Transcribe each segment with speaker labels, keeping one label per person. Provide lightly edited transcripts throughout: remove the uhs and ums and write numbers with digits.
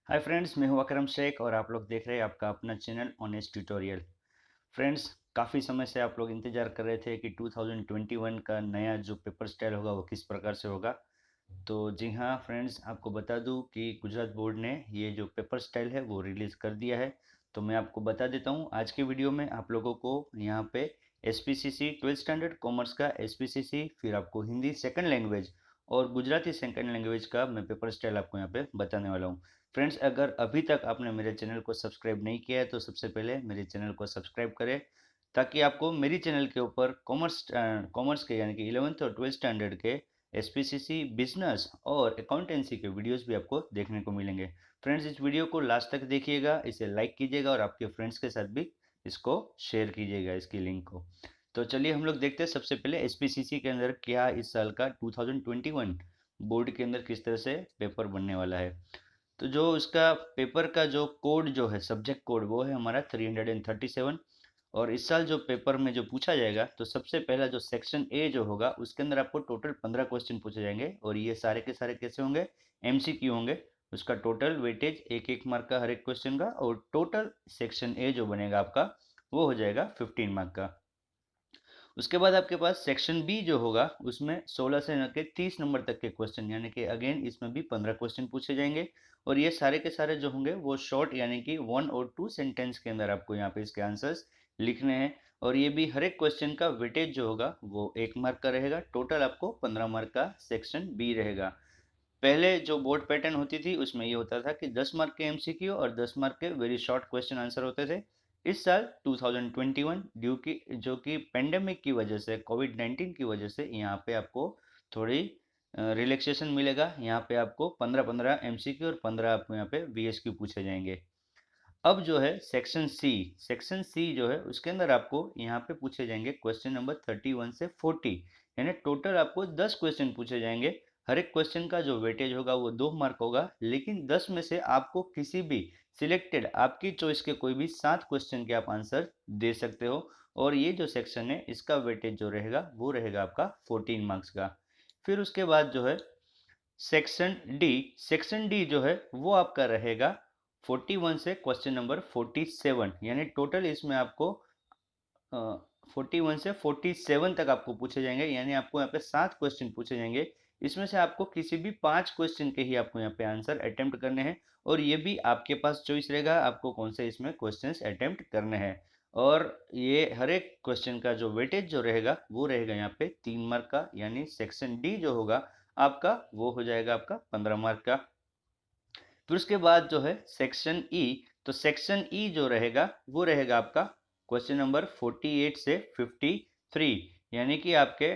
Speaker 1: Hi friends, मैं हूं अकरम शेख और आप लोग देख रहे हैं आपका अपना चैनल ऑनेस्ट ट्यूटोरियल। फ्रेंड्स, काफ़ी समय से आप लोग इंतज़ार कर रहे थे कि 2021 का नया जो पेपर स्टाइल होगा वो किस प्रकार से होगा। तो जी हाँ फ्रेंड्स, आपको बता दूं कि गुजरात बोर्ड ने ये जो पेपर स्टाइल है वो रिलीज़ कर दिया है। तो मैं आपको बता देता हूँ आज की वीडियो में आप लोगों को यहाँ पे एसपीसीसी 12th स्टैंडर्ड कॉमर्स का एसपीसीसी, फिर आपको हिंदी सेकंड लैंग्वेज और गुजराती सेकंड लैंग्वेज का मैं पेपर स्टाइल आपको यहाँ पे बताने वाला हूँ। फ्रेंड्स, अगर अभी तक आपने मेरे चैनल को सब्सक्राइब नहीं किया है तो सबसे पहले मेरे चैनल को सब्सक्राइब करें, ताकि आपको मेरी चैनल के ऊपर कॉमर्स के यानी कि 11th और 12th स्टैंडर्ड के एसपीसीसी, बिजनेस और अकाउंटेंसी के वीडियोस भी आपको देखने को मिलेंगे। फ्रेंड्स, इस वीडियो को लास्ट तक देखिएगा, इसे लाइक कीजिएगा और आपके फ्रेंड्स के साथ भी इसको शेयर कीजिएगा, इसकी लिंक को। तो चलिए हम लोग देखते हैं सबसे पहले एसपीसीसी के अंदर क्या इस साल का 2021 बोर्ड के अंदर किस तरह से पेपर बनने वाला है। तो जो उसका पेपर का जो कोड जो है, सब्जेक्ट कोड, वो है हमारा 337। और इस साल जो पेपर में जो पूछा जाएगा, तो सबसे पहला जो सेक्शन ए जो होगा उसके अंदर आपको टोटल 15 क्वेश्चन पूछे जाएंगे और ये सारे के सारे कैसे होंगे, एमसीक्यू होंगे। उसका टोटल वेटेज एक एक मार्क का हर एक क्वेश्चन का, और टोटल सेक्शन ए जो बनेगा आपका वो हो जाएगा 15 मार्क का। उसके बाद आपके पास सेक्शन बी जो होगा उसमें 16 से लेकर 30 नंबर तक के क्वेश्चन, यानी कि अगेन इसमें भी 15 क्वेश्चन पूछे जाएंगे। और ये सारे के सारे जो होंगे वो शॉर्ट, यानी कि 1 और 2 सेंटेंस के अंदर आपको यहाँ पे इसके आंसर्स लिखने हैं। और ये भी हर एक क्वेश्चन का वेटेज जो होगा वो 1 मार्क का रहेगा। टोटल आपको 15 मार्क का सेक्शन बी रहेगा। पहले जो बोर्ड पैटर्न होती थी उसमें ये होता था कि 10 मार्क के एमसीक्यू और 10 मार्क के वेरी शॉर्ट क्वेश्चन आंसर होते थे। इस साल 2021 ड्यू की जो कि पेंडेमिक की वजह से, कोविड 19 की वजह से, यहाँ पे आपको थोड़ी रिलैक्सेशन मिलेगा। यहाँ पे आपको 15-15 एमसीक्यू और 15 आपको यहाँ पे वीएसक्यू पूछे जाएंगे। अब जो है सेक्शन सी जो है उसके अंदर आपको यहाँ पे पूछे जाएंगे क्वेश्चन नंबर 31 से 40, यानी टोटल आपको 10 क्वेश्चन पूछे जाएंगे। हर एक क्वेश्चन का जो वेटेज होगा वो 2 मार्क होगा, लेकिन 10 में से आपको किसी भी सिलेक्टेड, आपकी चॉइस के कोई भी 7 क्वेश्चन के आप आंसर दे सकते हो। और ये जो सेक्शन है इसका वेटेज जो रहेगा वो रहेगा आपका 14 मार्क्स का। फिर उसके बाद जो है सेक्शन डी जो है वो आपका रहेगा 41 से क्वेश्चन नंबर 47, यानी टोटल इसमें आपको 41 से 47 तक आपको पूछे जाएंगे, यानी आपको यहाँ पे 7 क्वेश्चन पूछे जाएंगे। इसमें से आपको किसी भी 5 क्वेश्चन के ही आपको यहाँ पे आंसर अटेम्प्ट करने हैं। और ये भी आपके पास चॉइस रहेगा आपको कौन से इसमें क्वेश्चंस अटेम्प्ट करने हैं। और ये हर एक क्वेश्चन का जो वेटेज जो रहेगा वो रहेगा यहाँ पे 3 मार्क का, यानी सेक्शन डी जो होगा आपका वो हो जाएगा आपका 15 मार्क का। फिर उसके बाद जो है सेक्शन ई, तो सेक्शन ई जो रहेगा वो रहेगा आपका क्वेश्चन नंबर 48 से 53, यानी कि आपके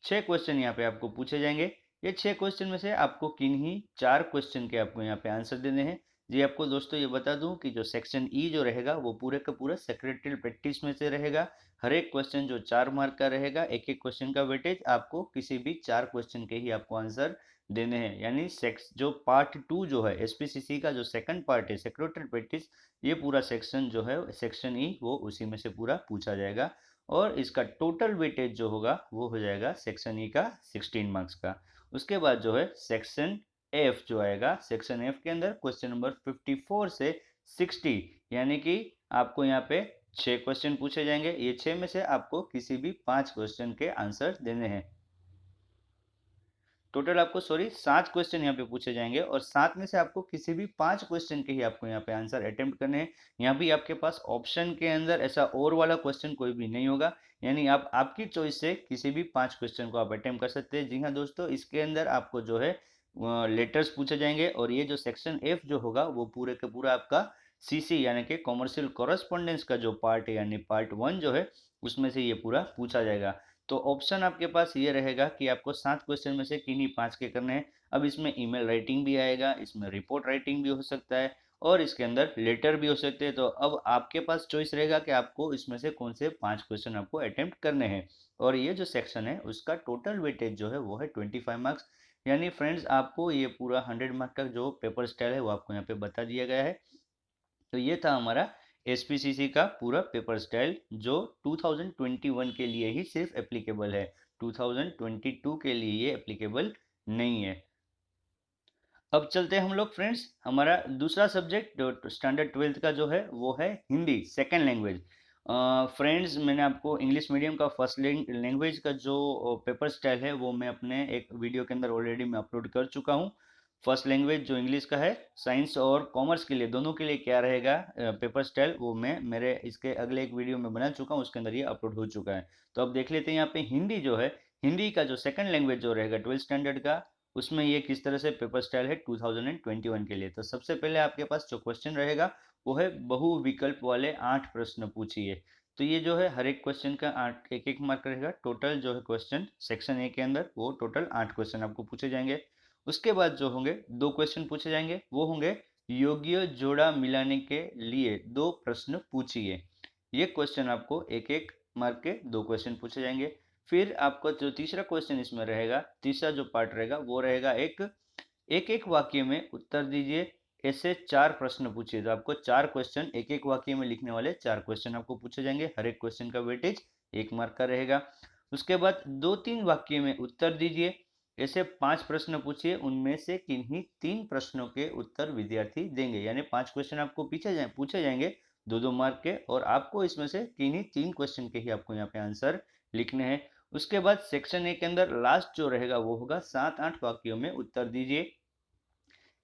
Speaker 1: 6 क्वेश्चन यहाँ पे आपको पूछे जाएंगे। ये 6 क्वेश्चन में से आपको किन्हीं 4 क्वेश्चन के आपको यहाँ पे आंसर देने हैं। जी आपको दोस्तों ये बता दूं कि जो सेक्शन ई जो रहेगा वो पूरे का पूरा सेक्रेटरियल प्रैक्टिस में से रहेगा। हर एक क्वेश्चन जो 4 मार्क का रहेगा, एक एक क्वेश्चन का वेटेज, आपको किसी भी 4 क्वेश्चन के ही आपको आंसर देने हैं। यानी सेक्स जो पार्ट 2 जो है एसपीसीसी का, जो सेकंड पार्ट है सेक्रेटरियल प्रैक्टिस, ये पूरा सेक्शन जो है सेक्शन ई वो उसी में से पूरा पूछा जाएगा। और इसका टोटल वेटेज जो होगा वो हो जाएगा सेक्शन ई का 16 मार्क्स का। उसके बाद जो है सेक्शन एफ जो आएगा, सेक्शन एफ के अंदर क्वेश्चन नंबर 54 से 60, यानी कि आपको यहाँ पे 6 क्वेश्चन पूछे जाएंगे। ये 6 में से आपको किसी भी 5 क्वेश्चन के आंसर देने हैं। टोटल आपको 7 क्वेश्चन यहाँ पे पूछे जाएंगे और 7 में से आपको किसी भी 5 क्वेश्चन के ही आपको यहाँ पे आंसर अटेम्प्ट करने हैं। यहाँ भी आपके पास ऑप्शन के अंदर ऐसा और वाला क्वेश्चन कोई भी नहीं होगा, यानी आप आपकी चॉइस से किसी भी 5 क्वेश्चन को आप अटेम्प्ट कर सकते हैं। जी हाँ दोस्तों, इसके अंदर आपको जो है लेटर्स पूछे जाएंगे। और ये जो सेक्शन एफ जो होगा वो पूरे का पूरा आपका सीसी, यानी कि कॉमर्शियल कॉरेस्पॉन्डेंस का जो पार्ट है, यानी पार्ट 1 जो है उसमें से ये पूरा पूछा जाएगा। तो ऑप्शन आपके पास ये रहेगा कि आपको 7 क्वेश्चन में से किन्हीं 5 के करने हैं। अब इसमें ईमेल राइटिंग भी आएगा, इसमें रिपोर्ट राइटिंग भी हो सकता है और इसके अंदर लेटर भी हो सकते हैं। तो अब आपके पास चॉइस रहेगा कि आपको इसमें से कौन से 5 क्वेश्चन आपको अटेम्प्ट करने हैं। और ये जो सेक्शन है उसका टोटल वेटेज जो है वो है 25 मार्क्स। यानी फ्रेंड्स, आपको ये पूरा 100 मार्क का जो पेपर स्टाइल है वो आपको यहाँ पे बता दिया गया है। तो ये था हमारा एसपीसीसी का पूरा पेपर स्टाइल, जो 2021 के लिए ही सिर्फ एप्लीकेबल है। 2022 के लिए ये एप्लीकेबल नहीं है। अब चलते हैं हम लोग फ्रेंड्स, हमारा दूसरा सब्जेक्ट जो स्टैंडर्ड 12th का जो है वो है हिंदी सेकंड लैंग्वेज। फ्रेंड्स, मैंने आपको इंग्लिश मीडियम का फर्स्ट लैंग्वेज का जो पेपर स्टाइल है वो मैं अपने एक वीडियो के अंदर ऑलरेडी मैं अपलोड कर चुका हूँ। फर्स्ट लैंग्वेज जो इंग्लिश का है, साइंस और कॉमर्स के लिए दोनों के लिए क्या रहेगा पेपर स्टाइल, वो मैं मेरे इसके अगले एक वीडियो में बना चुका हूँ, उसके अंदर ये अपलोड हो चुका है। तो अब देख लेते हैं यहाँ पे हिंदी जो है, हिंदी का जो सेकंड लैंग्वेज जो रहेगा 12th स्टैंडर्ड का, उसमें ये किस तरह से पेपर स्टाइल है 2021 के लिए। तो सबसे पहले आपके पास जो क्वेश्चन रहेगा वो है बहु विकल्प वाले 8 प्रश्न पूछिए। तो ये जो है हर एक क्वेश्चन का 8 एक एक मार्क रहेगा। टोटल जो है क्वेश्चन सेक्शन ए के अंदर वो टोटल 8 क्वेश्चन आपको पूछे जाएंगे। उसके बाद जो होंगे 2 क्वेश्चन पूछे जाएंगे, वो होंगे योग्य जोड़ा मिलाने के लिए 2 प्रश्न पूछिए। ये क्वेश्चन आपको एक एक मार्क के 2 क्वेश्चन पूछे जाएंगे। फिर आपका जो तीसरा क्वेश्चन इसमें रहेगा, तीसरा जो पार्ट रहेगा वो रहेगा एक एक एक वाक्य में उत्तर दीजिए, ऐसे 4 प्रश्न पूछिए। तो आपको 4 क्वेश्चन एक एक वाक्य में लिखने वाले 4 क्वेश्चन आपको पूछे जाएंगे। हर एक क्वेश्चन का वेटेज 1 मार्क का रहेगा। उसके बाद 2-3 वाक्य में उत्तर दीजिए, ऐसे 5 प्रश्न पूछिए, उनमें से किन्हीं 3 प्रश्नों के उत्तर विद्यार्थी देंगे। यानी 5 क्वेश्चन आपको पूछे जाएंगे 2-2 मार्क के, और आपको इसमें से किन्हीं 3 क्वेश्चन के ही आपको यहाँ पे आंसर लिखने हैं। उसके बाद सेक्शन ए के अंदर लास्ट जो रहेगा वो होगा 7-8 वाक्यों में उत्तर दीजिए।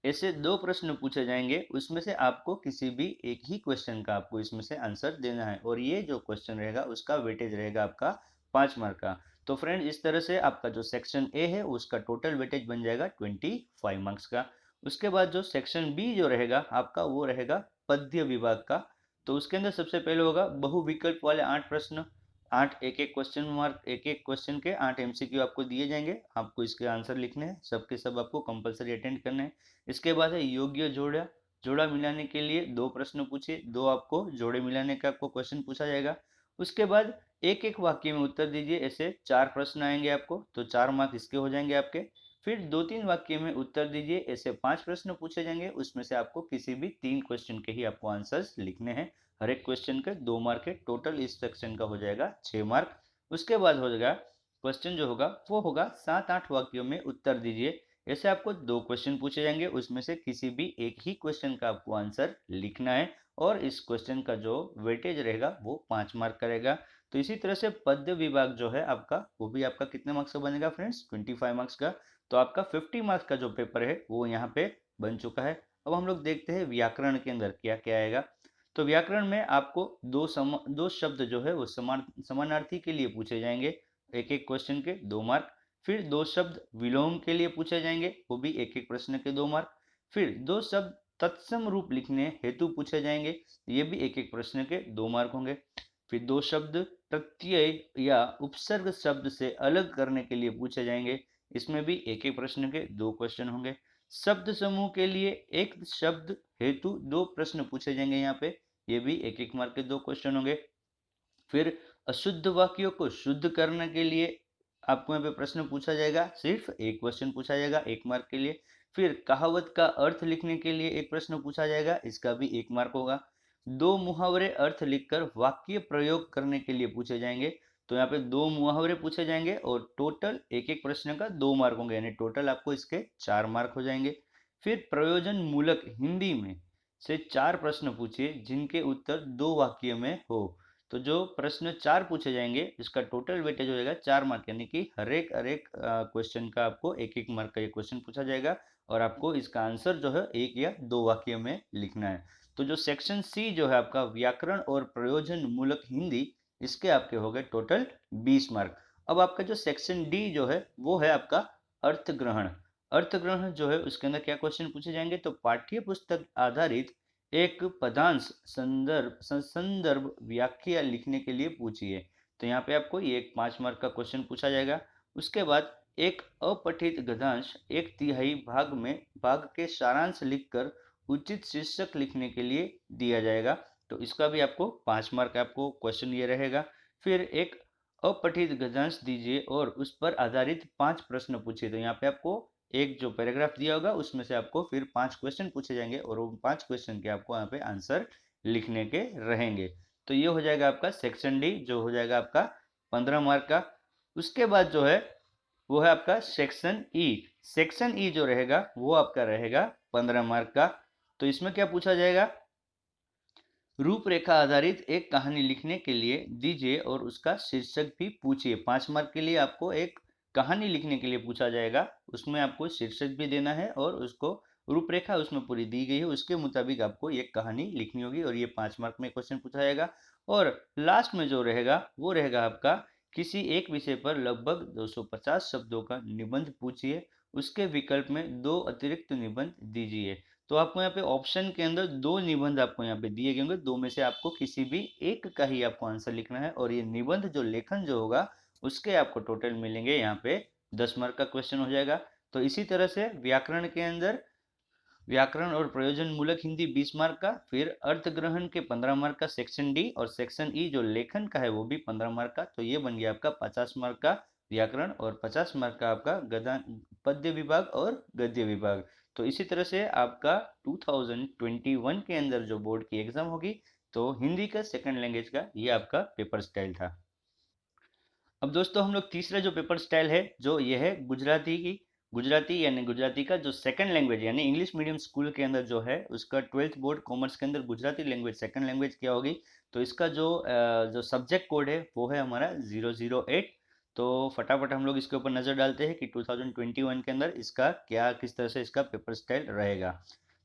Speaker 1: ऐसे 2 प्रश्न पूछे जाएंगे, उसमें से आपको किसी भी एक ही क्वेश्चन का आपको इसमें से आंसर देना है, और ये जो क्वेश्चन रहेगा उसका वेटेज रहेगा आपका 5 मार्क का। तो फ्रेंड, इस तरह से आपका जो सेक्शन ए है उसका टोटल वेटेज बन जाएगा 25 मार्क्स का। उसके बाद जो सेक्शन बी जो रहेगा आपका वो रहेगा पद्य विभाग का। तो उसके अंदर सबसे पहले होगा बहुविकल्प वाले 8 प्रश्न, 8 एक एक क्वेश्चन मार्क, एक एक क्वेश्चन के 8 एमसीक्यू आपको दिए जाएंगे। आपको इसके आंसर लिखने हैं, सबके सब आपको कंपलसरी अटेंड करने हैं। इसके बाद है योग्य जोड़ा, जोड़ा मिलाने के लिए 2 प्रश्न पूछिए, 2 आपको जोड़े मिलाने का आपको क्वेश्चन पूछा जाएगा। उसके बाद एक एक वाक्य में उत्तर दीजिए, ऐसे 4 प्रश्न आएंगे आपको, तो 4 मार्क इसके हो जाएंगे आपके। फिर 2-3 वाक्य में उत्तर दीजिए, ऐसे 5 प्रश्न पूछे जाएंगे, उसमें से आपको किसी भी 3 क्वेश्चन के ही आपको आंसर्स लिखने हैं। हर एक क्वेश्चन के 2 मार्क है, टोटल इस सेक्शन का हो जाएगा 6 मार्क। उसके बाद हो जाएगा क्वेश्चन जो होगा वो होगा 7-8 वाक्यों में उत्तर दीजिए। ऐसे आपको 2 क्वेश्चन पूछे जाएंगे, उसमें से किसी भी एक ही क्वेश्चन का आपको आंसर लिखना है, और इस क्वेश्चन का जो वेटेज रहेगा वो 5 मार्क का रहेगा। तो इसी तरह से पद्य विभाग जो है आपका, वो भी आपका कितने मार्क्स का बनेगा फ्रेंड्स, 25 मार्क्स का। तो आपका 50 मार्क्स का जो पेपर है वो यहाँ पे बन चुका है। अब हम लोग देखते हैं व्याकरण के अंदर क्या क्या आएगा। तो व्याकरण में आपको दो शब्द जो है वो समानार्थी के लिए पूछे जाएंगे, एक एक क्वेश्चन के 2 मार्क। फिर 2 शब्द विलोम के लिए पूछे जाएंगे, वो भी एक एक प्रश्न के 2 मार्क। फिर 2 शब्द तत्सम रूप लिखने हेतु पूछे जाएंगे, ये भी एक एक प्रश्न के 2 मार्क होंगे। फिर 2 शब्द प्रत्यय या उपसर्ग शब्द से अलग करने के लिए पूछे जाएंगे, इसमें भी एक एक प्रश्न के 2 क्वेश्चन होंगे। शब्द समूह के लिए एक शब्द हेतु 2 प्रश्न पूछे जाएंगे यहाँ पे, ये भी एक एक मार्क के 2 क्वेश्चन होंगे। फिर अशुद्ध वाक्यों को शुद्ध करने के लिए आपको यहाँ पे प्रश्न पूछा जाएगा, सिर्फ एक क्वेश्चन पूछा जाएगा 1 मार्क के लिए। फिर कहावत का अर्थ लिखने के लिए एक प्रश्न पूछा जाएगा, इसका भी 1 मार्क होगा। 2 मुहावरे अर्थ लिखकर वाक्य प्रयोग करने के लिए पूछे जाएंगे, तो यहाँ पे 2 मुहावरे पूछे जाएंगे, और टोटल एक एक प्रश्न का 2 मार्क होंगे, यानी टोटल आपको इसके 4 मार्क हो जाएंगे। फिर प्रयोजन मूलक हिंदी में से 4 प्रश्न पूछिए जिनके उत्तर 2 वाक्य में हो। तो जो प्रश्न 4 पूछे जाएंगे इसका टोटल वेटेज हो जाएगा 4 मार्क, यानी कि हर एक क्वेश्चन का आपको एक एक मार्क का ये क्वेश्चन पूछा जाएगा, और आपको इसका आंसर जो है 1 या 2 वाक्य में लिखना है। तो जो सेक्शन सी जो है आपका व्याकरण और प्रयोजन मूलक हिंदी, इसके आपके हो गए टोटल 20 मार्क। अब आपका जो सेक्शन डी जो है वो है आपका अर्थ ग्रहण। अर्थ ग्रहण जो है उसके अंदर क्या क्वेश्चन पूछे जाएंगे, तो पाठ्य पुस्तक आधारित एक पदांश संदर्भ व्याख्या लिखने के लिए पूछिए। तो यहाँ पे आपको ये एक 5 मार्क का क्वेश्चन पूछा जाएगा। उसके बाद एक अपठित गद्यांश 1/3 भाग के सारांश लिखकर उचित शीर्षक लिखने के लिए दिया जाएगा, तो इसका भी आपको 5 मार्क आपको क्वेश्चन ये रहेगा। फिर एक अपठित गद्यांश दीजिए और उस पर आधारित 5 प्रश्न पूछिए, तो यहाँ पे आपको एक जो पैराग्राफ दिया होगा उसमें से आपको फिर 5 क्वेश्चन पूछे जाएंगे, और वो 5 क्वेश्चन के आपको यहाँ पे आंसर लिखने के रहेंगे। तो ये हो जाएगा आपका सेक्शन डी, जो हो जाएगा आपका 15 मार्क का। उसके बाद जो है वो है आपका सेक्शन ई। सेक्शन ई जो रहेगा वो आपका रहेगा 15 मार्क का। तो इसमें क्या पूछा जाएगा, रूपरेखा आधारित एक कहानी लिखने के लिए दीजिए और उसका शीर्षक भी पूछिए। 5 मार्क के लिए आपको एक कहानी लिखने के लिए पूछा जाएगा, उसमें आपको शीर्षक भी देना है और उसको रूपरेखा उसमें पूरी दी गई है, उसके मुताबिक आपको एक कहानी लिखनी होगी और ये 5 मार्क में क्वेश्चन पूछा जाएगा। और लास्ट में जो रहेगा वो रहेगा आपका किसी एक विषय पर लगभग 250 शब्दों का निबंध पूछिए, उसके विकल्प में 2 अतिरिक्त निबंध दीजिए। तो आपको यहाँ पे ऑप्शन के अंदर 2 निबंध आपको यहाँ पे दिए गए होंगे, 2 में से आपको किसी भी एक का ही आपको आंसर लिखना है और ये निबंध जो लेखन जो होगा उसके आपको टोटल मिलेंगे यहाँ पे 10 मार्क का क्वेश्चन हो जाएगा। तो इसी तरह से व्याकरण के अंदर व्याकरण और प्रयोजन मूलक हिंदी 20 मार्क का, फिर अर्थग्रहण के 15 मार्क का सेक्शन डी, और सेक्शन ई जो लेखन का है वो भी 15 मार्क का। तो ये बन गया आपका 50 मार्क का व्याकरण और 50 मार्क का आपका पद्य विभाग और गद्य विभाग। तो इसी तरह से आपका 2021 के अंदर जो बोर्ड की एग्जाम होगी तो हिंदी का सेकंड लैंग्वेज का ये आपका पेपर स्टाइल था। अब दोस्तों हम लोग तीसरा जो पेपर स्टाइल है जो ये है गुजराती की। गुजराती यानी गुजराती का जो सेकंड लैंग्वेज यानी इंग्लिश मीडियम स्कूल के अंदर जो है उसका 12th बोर्ड कॉमर्स के अंदर गुजराती लैंग्वेज सेकंड लैंग्वेज क्या होगी। तो इसका जो सब्जेक्ट कोड है वो है हमारा 008। तो फटाफट हम लोग इसके ऊपर नज़र डालते हैं कि 2021 के अंदर इसका क्या किस तरह से इसका पेपर स्टाइल रहेगा।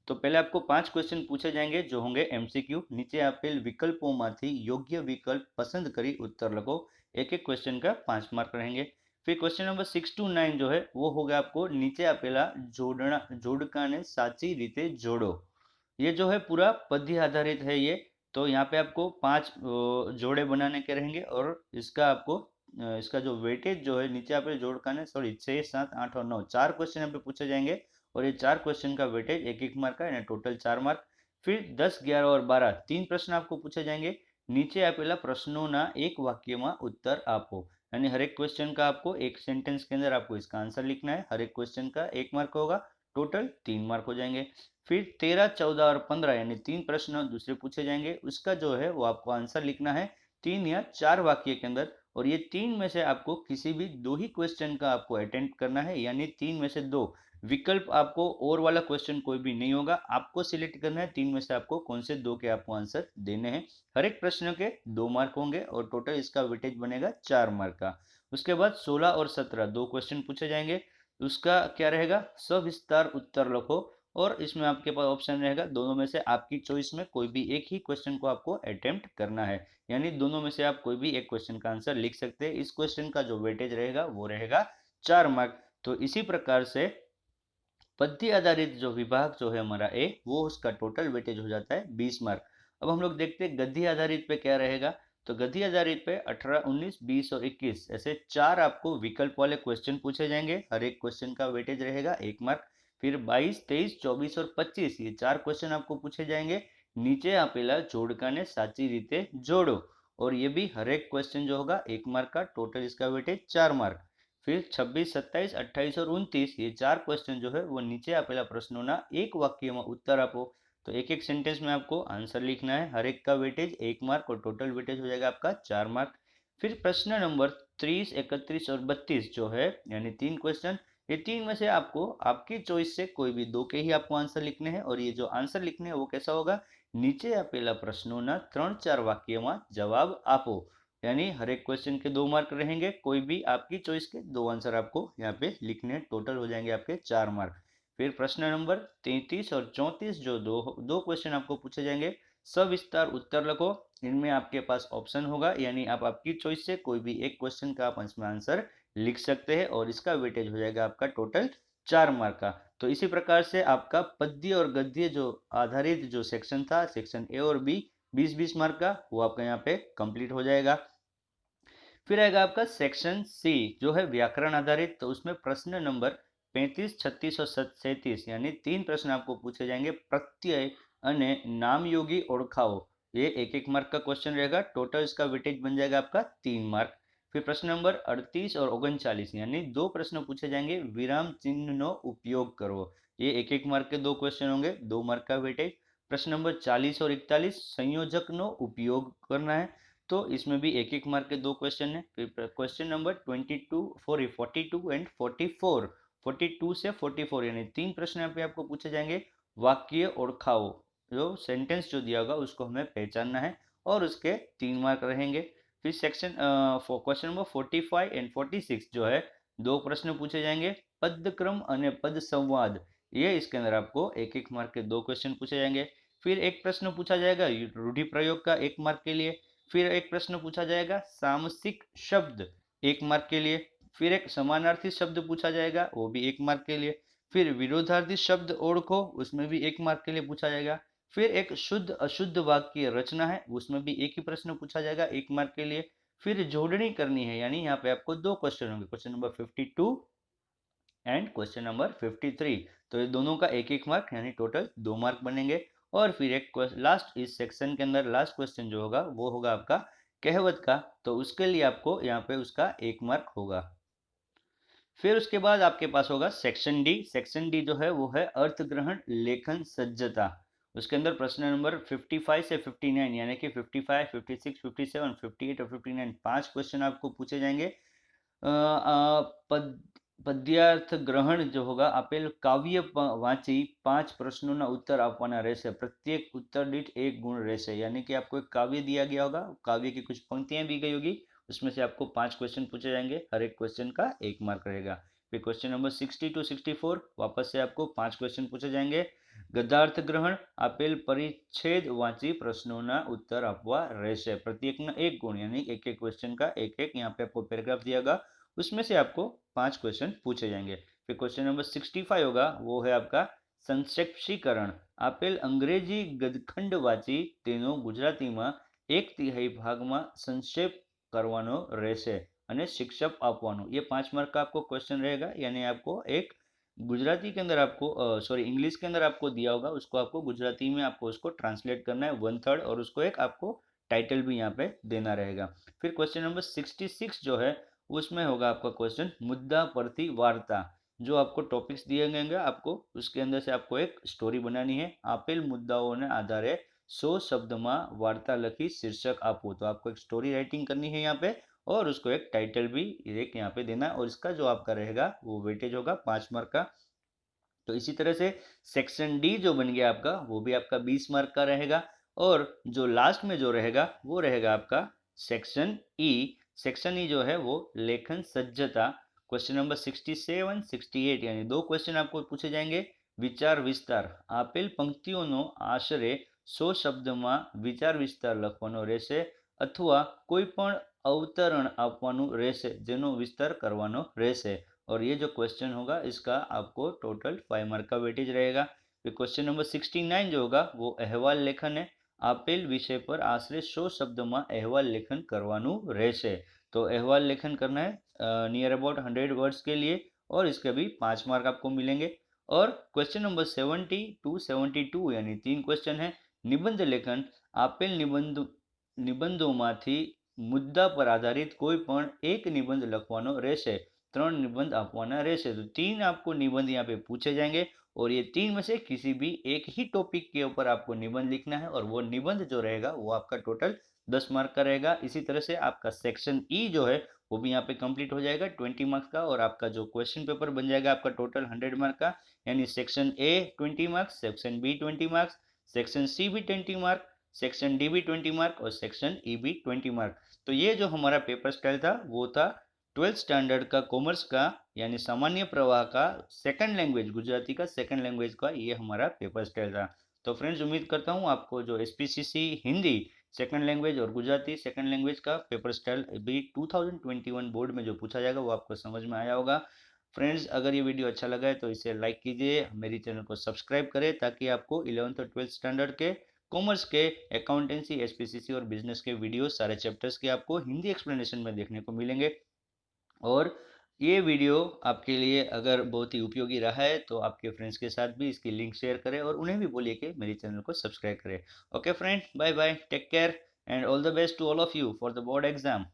Speaker 1: तो पहले आपको 5 क्वेश्चन पूछे जाएंगे जो होंगे एमसीक्यू। नीचे આપેલ વિકલ્પોમાંથી યોગ્ય વિકલ્પ પસંદ કરી उत्तर લખો। एक एक क्वेश्चन का 5 मार्क रहेंगे। फिर क्वेश्चन नंबर 6 to 9 जो है वो होगा आपको नीचे આપેલા जोड़काने साची रीते जोड़ो। ये जो है पूरा पद्य आधारित है ये। तो यहाँ पे आपको 5 जोड़े बनाने के रहेंगे और इसका आपको इसका जो वेटेज जो है नीचे आप जोड़काने सॉरी 6 7 8 और 9 4 क्वेश्चन यहाँ पे पूछे जाएंगे और ये 4 क्वेश्चन का वेटेज एक एक मार्क का यानी टोटल 4 मार्क। फिर 10 11 और 12 तीन प्रश्न आपको पूछे जाएंगे। નીચે આપેલા પ્રશ્નોના એક વાક્યમાં उत्तर આપો। यानी हर एक क्वेश्चन का आपको एक सेंटेंस के अंदर आपको इसका आंसर लिखना है। हर एक क्वेश्चन का 1 मार्क होगा, टोटल 3 मार्क हो जाएंगे। फिर 13 14 और 15 यानी 3 प्रश्न दूसरे पूछे जाएंगे, उसका जो है वो आपको आंसर लिखना है 3 या 4 वाक्य के अंदर और ये 3 में से आपको किसी भी 2 ही क्वेश्चन का आपको अटेम्प्ट करना है यानी 3 में से 2 विकल्प आपको और वाला क्वेश्चन कोई भी नहीं होगा, आपको सिलेक्ट करना है 3 में से आपको कौन से 2 के आपको आंसर देने हैं। हर एक प्रश्न के 2 मार्क होंगे और टोटल इसका वेटेज बनेगा 4 मार्क का। उसके बाद 16 और 17 2 क्वेश्चन पूछे जाएंगे, उसका क्या रहेगा सविस्तार उत्तर लिखो और इसमें आपके पास ऑप्शन रहेगा दोनों में से आपकी चॉइस में कोई भी एक ही क्वेश्चन को आपको अटेम्प्ट करना है यानी दोनों में से आप कोई भी एक क्वेश्चन का आंसर लिख सकते हैं। इस क्वेश्चन का जो वेटेज रहेगा वो रहेगा 4 मार्क। तो इसी प्रकार से पद्य आधारित जो विभाग जो है हमारा ए वो उसका टोटल वेटेज हो जाता है 20 मार्क। अब हम लोग देखते हैं गद्य आधारित पे क्या रहेगा। तो गद्य आधारित पे 18 19 20 और 21 ऐसे 4 आपको विकल्प वाले क्वेश्चन पूछे जाएंगे, हर एक क्वेश्चन का वेटेज रहेगा 1 मार्क। फिर 22 23 24 और 25 ये 4 क्वेश्चन आपको पूछे जाएंगे, नीचे आपेला जोड़काने साची रीते जोड़ो और ये भी हर एक क्वेश्चन जो होगा 1 मार्क का, टोटल इसका वेटेज 4 मार्क। फिर 26 27 28 और 29 ये 4 क्वेश्चन जो है वो नीचे आपेला प्रश्नों ना एक वाक्य में उत्तर आपो। तो एक एक सेंटेंस में आपको आंसर लिखना है, हर एक का वेटेज 1 मार्क और टोटल वेटेज हो जाएगा आपका 4 मार्क। फिर प्रश्न नंबर 30 31 और 32 जो है यानी 3 क्वेश्चन, ये 3 में से आपको आपकी चॉइस से कोई भी 2 के ही आपको आंसर लिखने हैं और ये जो आंसर लिखने हैं वो कैसा होगा નીચે આપેલા પ્રશ્નોના 3-4 વાક્યમાં જવાબ આપો। यानी हर एक क्वेश्चन के 2 मार्क रहेंगे, कोई भी आपकी चॉइस के 2 आंसर आपको यहाँ पे लिखने हैं, टोटल हो जाएंगे आपके 4 मार्क। फिर प्रश्न नंबर 33 और 34 जो दो क्वेश्चन आपको पूछे जाएंगे, सविस्तार उत्तर लिखो। इनमें आपके पास ऑप्शन होगा यानी आप आपकी चॉइस से कोई भी एक क्वेश्चन का आप इसमें आंसर लिख सकते हैं और इसका वेटेज हो जाएगा आपका टोटल 4 मार्क का। तो इसी प्रकार से आपका पद्य और गद्य जो आधारित जो सेक्शन था सेक्शन ए और बी 20-20 मार्क का वो आपका यहाँ पे कंप्लीट हो जाएगा। फिर आएगा आपका सेक्शन सी जो है व्याकरण आधारित। तो उसमें प्रश्न नंबर 35 36 और 37 यानी 3 प्रश्न आपको पूछे जाएंगे, प्रत्यय अने नामयोगी ओळखाओ। ये एक एक मार्क का क्वेश्चन रहेगा, टोटल इसका वेटेज बन जाएगा आपका 3 मार्क। फिर प्रश्न नंबर 38 और 39 यानी 2 प्रश्न पूछे जाएंगे, विराम चिन्ह नो उपयोग करो। ये एक एक मार्क के 2 क्वेश्चन होंगे, 2 मार्क का वेटेज। प्रश्न नंबर 40 और 41 संयोजक नो उपयोग करना है। तो इसमें भी एक एक मार्क के 2 क्वेश्चन है। फिर क्वेश्चन नंबर 42 एंड 44, 42 से 44 यानी 3 प्रश्न यहाँ पे आपको पूछे जाएंगे। वाक्य ओळखाओ, जो सेंटेंस जो दिया होगा उसको हमें पहचानना है और उसके 3 मार्क रहेंगे। फिर क्वेश्चन नंबर 45 एंड 46 जो है 2 प्रश्न पूछे जाएंगे। पदक्रम और पद संवाद, ये इसके अंदर आपको एक एक मार्क के 2 क्वेश्चन पूछे जाएंगे। फिर एक प्रश्न पूछा जाएगा रूढ़ि प्रयोग का 1 मार्क के लिए। फिर एक प्रश्न पूछा जाएगा सामसिक शब्द 1 मार्क के लिए। फिर एक समानार्थी शब्द पूछा जाएगा, वो भी 1 मार्क के लिए। फिर विरोधार्थी शब्द ओळखो, उसमें भी 1 मार्क के लिए पूछा जाएगा। फिर एक शुद्ध अशुद्ध वाक्य रचना है, उसमें भी एक ही प्रश्न पूछा जाएगा 1 मार्क के लिए। फिर जोड़नी करनी है, यानी यहाँ पे आपको 2 क्वेश्चन होंगे, question number 52 and question number 53। तो ये दोनों का एक एक मार्क यानी टोटल 2 मार्क बनेंगे। और फिर एक लास्ट इस सेक्शन के अंदर लास्ट क्वेश्चन जो होगा वो होगा आपका कहावत का, तो उसके लिए आपको यहाँ पे उसका 1 मार्क होगा। फिर उसके बाद आपके पास होगा सेक्शन डी। सेक्शन डी जो है वो है अर्थ ग्रहण लेखन सज्जता। उसके अंदर प्रश्न नंबर 55 से 59 यानी कि 55, 56, 57, 58 और 59 5 क्वेश्चन आपको पूछे जाएंगे। પદ પદ્યાર્થ ગ્રહણ जो होगा આપેલ કાવ્ય વાંચી 5 પ્રશ્નોના उत्तर આપવાના રહેશે। प्रत्येक उत्तर दीठ 1 गुण રહેશે, यानी कि आपको एक काव्य दिया गया होगा, काव्य की कुछ पंक्तियां दी गई होगी, उसमें से आपको 5 क्वेश्चन पूछे जाएंगे, हर एक क्वेश्चन का 1 मार्क रहेगा। फिर क्वेश्चन नंबर 60 टू 64 वापस से आपको 5 क्वेश्चन पूछे जाएंगे। गद्यार्थ ग्रहण આપેલ परिच्छेद वांची प्रश्नों उत्तर આપવા રહેશે, प्रत्येक 1 गुण यानी एक एक क्वेश्चन का एक एक यहाँ पे आपको पैराग्राफ दिया होगा, उसमें से आपको 5 क्वेश्चन पूछे जाएंगे। फिर क्वेश्चन नंबर 65 होगा, वो है आपका संक्षेपीकरण। આપેલ अंग्रेजी गदखंड वांची तेनो गुजरातीમાં 1/3 भागમાં संक्षेप करवानो રહેશે અને शिक्षक આપવાનો। ये 5 मार्क का आपको क्वेश्चन रहेगा, यानी आपको एक गुजराती के अंदर आपको सॉरी इंग्लिश के अंदर आपको दिया होगा, उसको आपको गुजराती में आपको उसको ट्रांसलेट करना है 1/3, और उसको एक आपको टाइटल भी यहाँ पे देना रहेगा। फिर क्वेश्चन नंबर 66 जो है उसमें होगा आपका क्वेश्चन मुद्दा परती वार्ता। जो आपको टॉपिक्स दिए गए आपको उसके अंदर से आपको एक स्टोरी बनानी है। આપેલ મુદ્દાઓને આધારે 100 શબ્દમાં वार्ता लखी शीर्षक आपो, तो आपको एक स्टोरी राइटिंग करनी है यहाँ पे, और उसको एक टाइटल भी एक यहाँ पे देना है, और इसका जो आपका रहेगा वो वेटेज होगा 5 मार्क का। तो इसी तरह से सेक्शन डी जो बन गया आपका, वो भी आपका 20 मार्क का रहेगा। और जो लास्ट में जो रहेगा वो रहेगा आपका सेक्शन ई। सेक्शन ई जो है वो लेखन सज्जता। क्वेश्चन नंबर 67, 68 यानी 2 क्वेश्चन आपको पूछे जाएंगे। विचार विस्तार, આપેલ પંક્તિઓનો આશરે 100 શબ્દમાં વિચાર વિસ્તાર લખવાનો રહેશે, અથવા કોઈ પણ અવતરણ આપવાનું રહેશે જેનો વિસ્તાર કરવાનો રહેશે। और ये जो क्वेश्चन होगा इसका आपको टोटल 5 मार्क का वेटेज रहेगा। फिर क्वेश्चन नंबर 69 जो होगा वो अहवाल लेखन है। આપેલ विषय पर आश्रय 100 શબ્દમાં अहवाल लेखन करवाનું રહેશે। तो अहवाल लेखन करना है नियर अबाउट 100 वर्ड्स के लिए, और इसके भी 5 मार्क आपको मिलेंगे। और क्वेश्चन नंबर 70 टू 72 यानी 3 क्वेश्चन है। निबंध लेखन, આપેલ નિબંધોમાંથી મુદ્દા પર આધારિત કોઈ પણ એક નિબંધ લખવાનો રહેશે, 3 निबंध આપવાના રહેશે। तो 3 आपको निबंध यहाँ पे पूछे जाएंगे, और ये 3 में से किसी भी एक ही टॉपिक के ऊपर आपको निबंध लिखना है, और वो निबंध जो रहेगा वो आपका टोटल 10 मार्क का रहेगा। इसी तरह से आपका सेक्शन ई जो है वो भी यहाँ पे कंप्लीट हो जाएगा 20 मार्क्स का, और आपका जो क्वेश्चन पेपर बन जाएगा आपका टोटल 100 मार्क का, यानी section A 20 marks, section B 20 marks, section C भी 20 मार्क, सेक्शन डी भी 20 मार्क, और सेक्शन ई भी 20 मार्क। तो ये जो हमारा पेपर स्टाइल था वो था 12th स्टैंडर्ड का कॉमर्स का, यानी सामान्य प्रवाह का सेकंड लैंग्वेज, गुजराती का सेकंड लैंग्वेज का ये हमारा पेपर स्टाइल था। तो फ्रेंड्स उम्मीद करता हूँ आपको जो एसपीसीसी हिंदी सेकंड लैंग्वेज और गुजराती सेकंड लैंग्वेज का पेपर स्टाइल भी 2021 बोर्ड में जो पूछा जाएगा वो आपको समझ में आया होगा। फ्रेंड्स अगर ये वीडियो अच्छा लगा है तो इसे लाइक कीजिए, मेरी चैनल को सब्सक्राइब करें, ताकि आपको 11th और 12th स्टैंडर्ड के कॉमर्स के अकाउंटेंसी, एसपीसीसी और बिजनेस के वीडियो सारे चैप्टर्स के आपको हिंदी एक्सप्लेनेशन में देखने को मिलेंगे। और ये वीडियो आपके लिए अगर बहुत ही उपयोगी रहा है तो आपके फ्रेंड्स के साथ भी इसकी लिंक शेयर करें, और उन्हें भी बोलिए कि मेरे चैनल को सब्सक्राइब करें। Okay friend, bye bye, take care and all the best to all of you for the board exam.